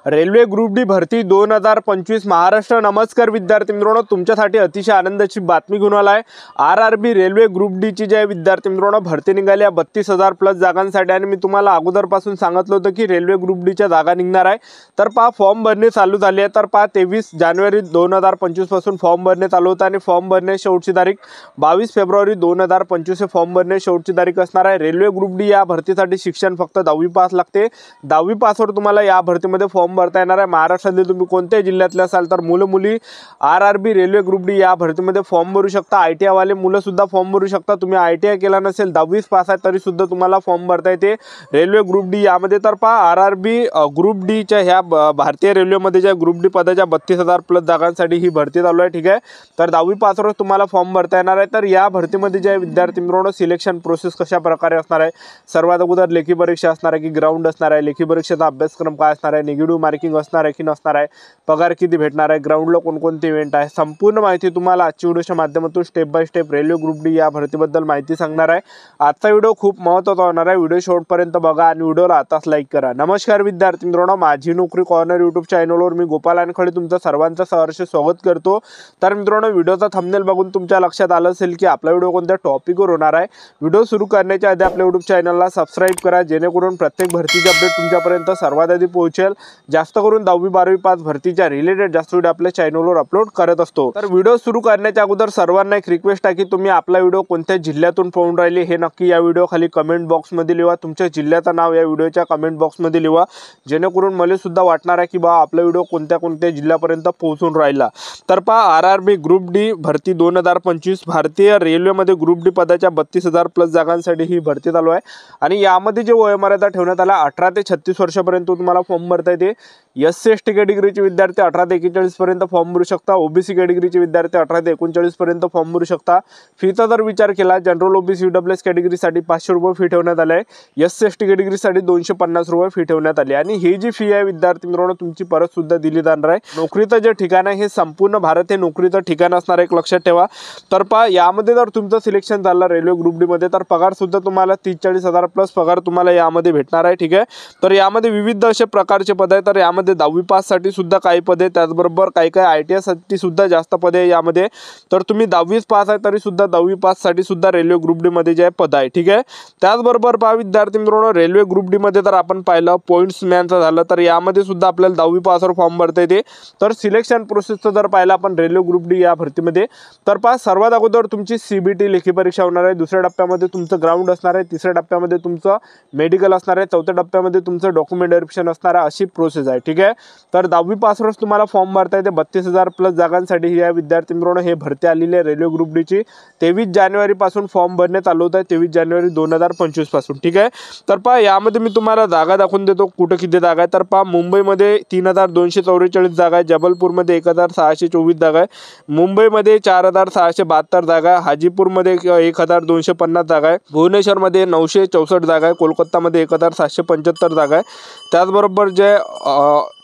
Railway group D भरती 2025 महाराष्ट्र। नमस्कार विद्यार्थी मित्रांनो, तुमच्यासाठी अतिशय आनंदाची बातमी घेऊन आला आहे। आरआरबी रेल्वे ग्रुप डी ची जे विद्यार्थी मित्रांनो भरती निघाली आहे 32,000 प्लस जागांसाठी। आणि मी तुम्हाला अगोदरपासून सांगितलं होतं की रेल्वे ग्रुप डी च्या जागा निघणार आहे। तर पहा फॉर्म भरणे चालू झाली आहे। तर पहा 23 जानेवारी 2025 पासून फॉर्म भरणे चालू होतं आणि फॉर्म भरणे शेवटची तारीख 22 फेब्रुवारी 2025 हे फॉर्म भरणे शेवटची तारीख असणार आहे। रेल्वे ग्रुप डी या भरतीसाठी शिक्षण फक्त 10वी पास लागते। 10वी पासवर तुम्हाला या भरतीमध्ये फॉर्म भरता येणार आहे। महाराष्ट्रातील तुम्ही कोणत्याही जिल्ह्यातले असाल तर मुलं मुली आरआरबी रेल्वे ग्रुप डी या भरतीमध्ये फॉर्म भरू शकता। आयटीआय वाले मुलं सुद्धा फॉर्म भरू शकता। तुम्ही आयटीआय केला नसेल 10वी पास आहे तरी सुद्धा तुम्हाला फॉर्म भरता येते रेल्वे ग्रुप डी यामध्ये। तर पहा आरआरबी ग्रुप डी च्या ह्या भारतीय रेल्वेमध्ये ज्या ग्रुप डी पदाच्या 32,000 प्लस जागांसाठी ही भरती चालू आहे। ठीक आहे, तर 10वी पासवर तुम्हाला फॉर्म भरता येणार आहे। तर या भरतीमध्ये जे विद्यार्थी मित्रांनो सिलेक्शन प्रोसेस कशा प्रकारे असणार आहे, सर्वात अगोदर लेखी परीक्षा असणार आहे की ग्राउंड असणार आहे, लेखी परीक्षेचा अभ्यासक्रम काय असणार आहे, निगेटिव्ह मार्किंग असणार आहे की नसणार आहे, पगार किती भेटणार आहे, ग्राउंडला कोणकोणते इव्हेंट आहे, संपूर्ण माहिती तुम्हाला आजच्या व्हिडिओच्या माध्यमातून step by step railway group D या भरतीबद्दल माहिती सांगणार आहे। आजचा व्हिडिओ खूप महत्त्वाचा होणार आहे। व्हिडिओ शेवटपर्यंत बघा आणि व्हिडिओला आताच लाईक करा। नमस्कार विद्यार्थी मित्रांनो, माझी नोकरी कॉर्नर यूट्यूब चॅनलवर मी गोपाल वानखडे तुमचं सर्वांचं सहर्ष स्वागत करतो। तर मित्रांनो, व्हिडिओचा थंबनेल बघून तुमच्या लक्षात आलं असेल की आपला व्हिडिओ कोणत्या टॉपिकवर होणार आहे। व्हिडिओ सुरू करण्याच्या आधी आपल्या यूट्यूब चॅनलला सबस्क्राइब करा, जेणेकरून प्रत्येक भरतीचे अपडेट तुमच्यापर्यंत सर्वात आधी पोहोचेल। जास्त करून 10वी 12वी पास भरतीच्या रिलेटेड जास्त व्हिडिओ आपल्या चॅनलवर अपलोड करत असतो। तर व्हिडिओ सुरू करण्याच्या अगोदर सर्वांना एक रिक्वेस्ट आहे की तुम्ही आपला व्हिडिओ कोणत्या जिल्ह्यातून पाहून राहिले हे नक्की या व्हिडिओ खाली कमेंट बॉक्समध्ये लिहा। तुमच्या जिल्ह्याचं नाव या व्हिडिओच्या कमेंट बॉक्समध्ये लिहा, जेणेकरून मला सुद्धा वाटणार आहे की बा आपला व्हिडिओ कोणत्या जिल्ह्यापर्यंत पोहोचून राहिला। तर पहा आरआरबी ग्रुप डी भरती 2025 भारतीय रेल्वेमध्ये ग्रुप डी पदाच्या 32,000 प्लस जागांसाठी ही भरती चालू आहे। आणि यामध्ये जे वयोमर्यादा ठेवण्यात आला 18 ते 36 वर्षापर्यंत तुम्हाला फॉर्म भरता येते। एससी एसटी कॅटेगरीचे विद्यार्थी 18 ते 41 पर्यंत फॉर्म भरू शकता। ओबीसी कॅटेगरीचे विद्यार्थी 18 ते 39 पर्यंत फॉर्म भरू शकता। फीचा जर विचार केला जनरल ओबीसी ईडब्ल्यूएस कॅटेगरीसाठी 500 रुपये फी ठेवण्यात आले आहे। एससी एसटी कॅटेगरीसाठी 250 रुपये फी ठेवण्यात आली। आणि ही जी फी आहे विद्यार्थी मित्रांनो तुमची परत सुद्धा दिली जाणार आहे। नोकरीचं जे ठिकाण आहे हे संपूर्ण भारत हे नोकरीचं ठिकाण असणार आहे, एक लक्षात ठेवा। तर पहा यामध्ये जर तुमचं सिलेक्शन झालं रेल्वे ग्रुप डी मध्ये तर पगार सुद्धा तुम्हाला 30-40,000 प्लस पगार तुम्हाला यामध्ये भेटणार आहे। ठीक आहे, तर यामध्ये विविध असे प्रकारचे पद आहेत। तर यामध्ये 10वी पास साठी सुद्धा काही पदे, त्याचबरोबर काही आयटीआय साठी सुद्धा जास्त पदे आहे यामध्ये। तर तुम्ही 10वी पास आहे तरी सुद्धा 10वी पास साठी सुद्धा रेल्वे ग्रुप डी मध्ये जे पद आहे। ठीक आहे, त्याचबरोबर पहा विद्यार्थी मित्रांनो रेल्वे ग्रुप डी मध्ये जर आपण पाहिलं पॉइंट्स मॅनचं झालं तर यामध्ये सुद्धा आपल्याला 10वी पासवर फॉर्म भरता येते। तर सिलेक्शन प्रोसेसचं जर पाहिलं आपण रेल्वे ग्रुप डी या भरतीमध्ये तर पहा सर्वात अगोदर तुमची सीबीटी लेखी परीक्षा होणार आहे। दुसऱ्या टप्प्यामध्ये तुमचं ग्राउंड असणार आहे। तिसऱ्या टप्प्यामध्ये तुमचं मेडिकल असणार आहे। चौथ्या टप्प्यामध्ये तुमचं डॉक्युमेंट व्हेरिफिकेशन असणार आहे। अशी प्रोसेस आहे। ठीक आहे, तर 10वी पासवरच तुम्हाला फॉर्म भरता येते। 32,000 प्लस जागांसाठी ही या विद्यार्थी मित्रांनो हे भरती आलेली आहे रेल्वे ग्रुप डी ची। 23 जानेवारी पासून फॉर्म भरणे चालू होत आहे, 23 जानेवारी 2025 पासून। ठीक आहे, तर पहा यामध्ये मी तुम्हाला जागा दाखवून देतो कुठे किती जागा आहे। तर पहा मुंबईमध्ये 3,244 जागा आहे, जबलपूरमध्ये 1,624 जागा आहे, मुंबईमध्ये 4,672 जागा आहे, हाजीपूरमध्ये 1,250 जागा आहे, भुवनेश्वरमध्ये 964 जागा आहे, कोलकातामध्ये 1,775 जागा आहे, त्याचबरोबर जे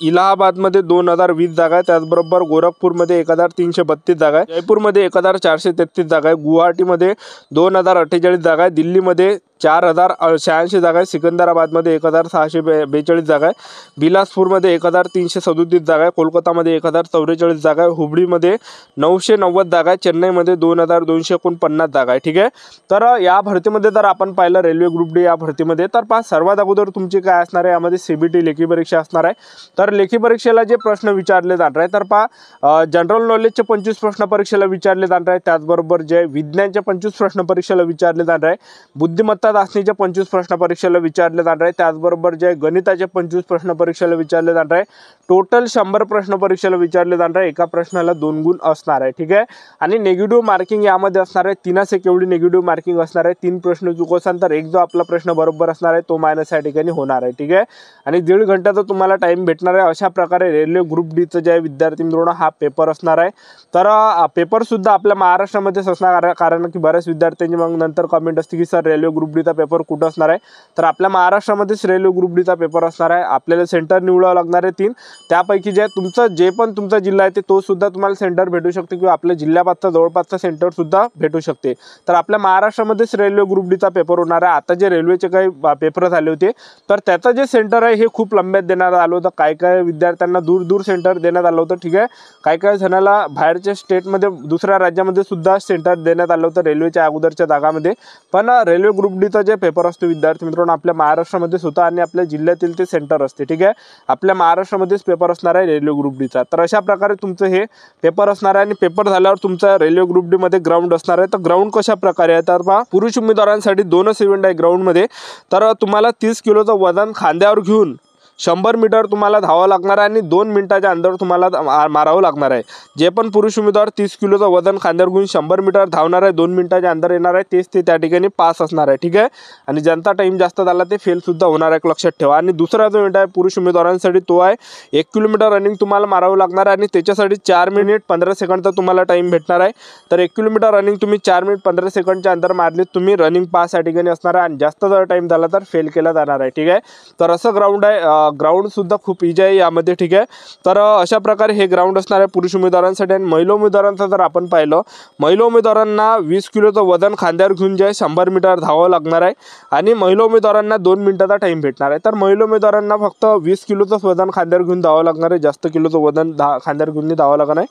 इलाहाबादमध्ये 2,020 जागा आहे, त्याचबरोबर गोरखपूरमध्ये 1,332 जागा आहे, जयपूरमध्ये 1,433 जागा आहे, गुवाहाटीमध्ये 2,048 जागा आहे, दिल्लीमध्ये 4,086 जागा आहे, सिकंदराबादमध्ये 1,642 जागा आहे, बिलासपूरमध्ये 1,337 जागा आहे, कोलकातामध्ये 1,044 जागा आहे, हुबळीमध्ये 990 जागा आहे, चेन्नईमध्ये 2,249 जागा आहे। ठीक आहे, तर या भरतीमध्ये जर आपण पाहिलं रेल्वे ग्रुप डी या भरतीमध्ये तर पहा सर्वात अगोदर तुमची काय असणार आहे यामध्ये सीबीटी लेखी परीक्षा असणार आहे। तर लेखी परीक्षेला जे प्रश्न विचारले जाणार आहे तर पहा जनरल नॉलेजचे 25 प्रश्न परीक्षेला विचारले जाणार आहे, त्याचबरोबर जे विज्ञानचे 25 प्रश्न परीक्षेला विचारले जाणार आहे, बुद्धिमत्ता चाचणीचे 25 प्रश्न परीक्षेला विचारले जाणार आहे, त्याचबरोबर जे गणिताचे 25 प्रश्न परीक्षेला विचारले जाणार आहे, टोटल 100 प्रश्न परीक्षेला विचारले जाणार आहे, एका प्रश्नाला 2 गुण असणार आहे। ठीक आहे, आणि नेगेटिव्ह मार्किंग यामध्ये असणार आहे, 3 केवढी नेगेटिव्ह मार्किंग असणार आहे। 3 प्रश्न चुकवसाल तर एक जो आपला प्रश्न बरोबर असणार आहे तो मायनस या ठिकाणी होणार आहे। ठीक आहे, आणि 1.5 घंट्याचा तुम्हाला टाइम भेटणार आहे। अशा प्रकारे रेल्वे ग्रुप डी चं जे विद्यार्थी मित्रांनो हा पेपर असणार आहे। तर पेपर सुद्धा आपल्या महाराष्ट्रामध्येच असणार, कारण की बऱ्याच विद्यार्थ्यांची मग नंतर कमेंट असते की सर रेल्वे ग्रुप डीचा पेपर कुठं असणार आहे, तर आपल्या महाराष्ट्रामध्येच रेल्वे ग्रुप डीचा पेपर असणार आहे. आपल्याला सेंटर निवडावं लागणार आहे 3, त्यापैकी जे तुमचा जिल्हा आहे तो सुद्धा तुम्हाला सेंटर भेटू शकते किंवा आपल्या जिल्ह्यापासचा जवळपासचा सेंटर सुद्धा भेटू शकते. तर आपल्या महाराष्ट्रामध्येच रेल्वे ग्रुप डीचा पेपर होणार आहे. आता जे रेल्वेचे काही पेपर झाले होते तर त्याचं जे सेंटर आहे हे खूप लंब्यात देण्यात आलं होतं. काय विद्यार्थ्यांना दूर सेंटर देण्यात आलं होतं. ठीक आहे, काय जणाला बाहेरच्या स्टेटमध्ये दुसऱ्या राज्यामध्ये सुद्धा सेंटर देण्यात आलं होतं रेल्वेच्या अगोदरच्या जागामध्ये. पण रेल्वे ग्रुप डीचा जे पेपर असतो विद्यार्थी मित्रांनो आपल्या महाराष्ट्रामध्येच होता आणि आपल्या जिल्ह्यातील ते सेंटर असते. ठीक आहे, आपल्या महाराष्ट्रामध्येच पेपर असणार आहे रेल्वे ग्रुप डीचा. तर अशा प्रकारे तुमचं हे पेपर असणार आहे आणि पेपर झाल्यावर तुमचा रेल्वे ग्रुप डी मध्ये ग्राउंड असणार आहे. तर ग्राउंड कशा प्रकारे आहे तर पहा, पुरुष उमेदवारांसाठी 2च इव्हेंट आहे ग्राउंडमध्ये. तर तुम्हाला 30 किलोचं वजन खांद्यावर घेऊन 100 मीटर तुम्हाला धावावं लागणार आहे आणि 2 मिनिटाच्या अंतर तुम्हाला मारावं लागणार आहे. जे पण पुरुष उमेदवार 30 किलोचं वजन खांद्यावर घेऊन 100 मीटर धावणार आहे, 2 मिनिटाच्या अंतर येणार आहे, तेच ते त्या ठिकाणी पास असणार आहे. ठीक आहे, आणि ज्यांचा टाईम जास्त झाला ते फेल सुद्धा होणार आहे, लक्षात ठेवा. आणि दुसरा जो इव्हेंट आहे पुरुष उमेदवारांसाठी तो आहे 1 किलोमीटर रनिंग तुम्हाला मारावं लागणार आहे आणि त्याच्यासाठी 4 मिनिट 15 सेकंडचा तुम्हाला टाईम भेटणार आहे. तर 1 किलोमीटर रनिंग तुम्ही 4 मिनिट 15 सेकंडच्या अंतर मारले तुम्ही रनिंग पास या ठिकाणी असणार आहे आणि जास्त जर टाईम झाला तर फेल केला जाणार आहे. ठीक आहे, तर असं ग्राउंड आहे. ग्राउंड सुद्धा खूप इजी आहे यामध्ये. ठीक आहे, तर अशा प्रकारे हे ग्राउंड असणार आहे पुरुष उमेदवारांसाठी. आणि महिला उमेदवारांचं जर आपण पाहिलं, महिला उमेदवारांना 20 किलोचं वजन खांद्यावर घेऊन जे 100 मीटर धावावं लागणार आहे आणि महिला उमेदवारांना 2 मिनिटाचा टाईम भेटणार आहे. तर महिला उमेदवारांना फक्त 20 किलोचं वजन खांद्यावर घेऊन धावावं लागणार आहे, जास्त किलोचं वजन खांद्यावर घेऊन धावावं लागणार आहे.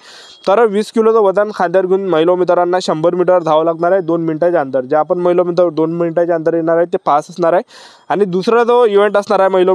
तर 20 किलोचं वजन खांद्यावर घेऊन महिला उमेदवारांना 100 मीटर धावावं लागणार आहे 2 मिनिटाच्या अंतर. जे आपण महिला उमेदवार 2 मिनिटाच्या अंतर येणार आहे ते पास असणार आहे. आणि दुसरा जो इव्हेंट असणार आहे महिला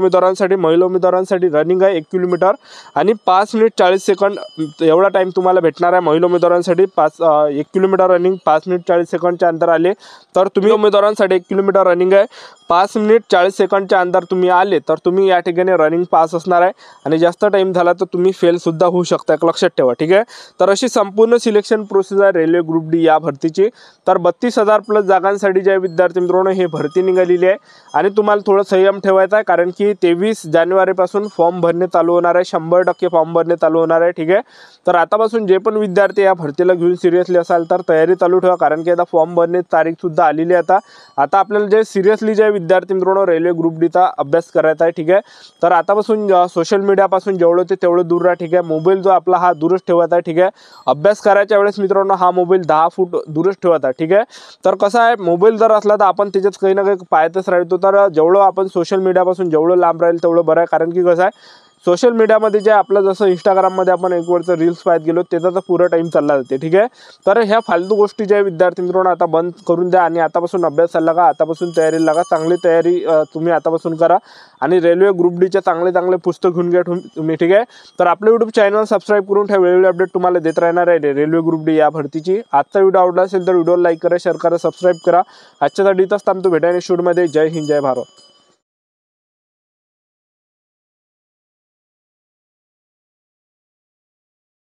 उमेदवारांसाठी रनिंग आहे 1 किलोमीटर आणि 5 मिनिट 40 सेकंड एवढा टाईम तुम्हाला भेटणार आहे महिला उमेदवारांसाठी. 1 किलोमीटर रनिंग 5 मिनिट 40 सेकंडच्या अंतर आले तर तुम्ही उमेदवारांसाठी 1 किलोमीटर रनिंग आहे 5 मिनिट 40 सेकंडच्या अंतर तुम्ही आले तर तुम्ही या ठिकाणी रनिंग पास असणार आहे. आणि जास्त टाईम झाला तर तुम्ही फेल सुद्धा होऊ शकता, लक्षात ठेवा. ठीक आहे, तर अशी संपूर्ण सिलेक्शन प्रोसेस आहे रेल्वे ग्रुप डी या भरतीची. तर 32,000 प्लस जागांसाठी जे विद्यार्थी मित्रांनो हे भरती निघालेली आहे आणि तुम्हाला थोडं संयम ठेवायचा आहे कारण की 23 जानेवारीपासून फॉर्म भरणे चालू होणार आहे. 100% फॉर्म भरणे चालू होणार आहे. ठीक आहे, तर आतापासून जे पण विद्यार्थी या भरतीला घेऊन सिरियसली असाल तर तयारी चालू ठेवा कारण की आता फॉर्म भरणे तारीख सुद्धा आलेली आहे. आता आपल्याला जे सिरियसली जे विद्यार्थी मित्रांनो रेल्वे ग्रुप डीचा अभ्यास करायचा आहे. ठीक आहे, तर आतापासून सोशल मीडियापासून जेवढं होते तेवढं दूर राहा. ठीक आहे, मोबाईल जो आपला हा दूरच ठेवायचा आहे. ठीक आहे, अभ्यास करायच्या वेळेस मित्रांनो हा मोबाईल 10 फूट दूरच ठेवायचा. ठीक आहे, तर कसं आहे मोबाईल जर असला तर आपण त्याच्यात काही ना काही पाहतच राहतो. तर जेवढं आपण सोशल मीडियापासून जेवढं लांब राहील तेवढं बरं आहे कारण की कसं आहे सोशल मीडियामध्ये जे आपलं जसं इंस्टाग्राममध्ये आपण एक वेळचं रील्स पाहत गेलो त्याचा तर पुरा टाईम चालला जाते. ठीक आहे, तर ह्या फालतू गोष्टी ज्या विद्यार्थी मित्रांनो आता बंद करून द्या आणि आतापासून अभ्यासाला लागा, आतापासून तयारीला लागा. चांगली तयारी तुम्ही आतापासून करा आणि रेल्वे ग्रुप डीचे चांगले पुस्तक घेऊन घ्या तुम्ही. ठीक आहे, तर आपलं यूट्यूब चॅनल सबस्क्राईब करून ठेवा, वेगवेगळे अपडेट तुम्हाला देत राहणार आहे रेल्वे ग्रुप डी या भरतीची. आजचा व्हिडिओ आवडला असेल तर व्हिडिओला लाईक करा, शेअर करा, सबस्क्राईब करा. आजच्यासाठी इथंच थांबतो, भेटायला शूटमध्ये. जय हिंद, जय भारत.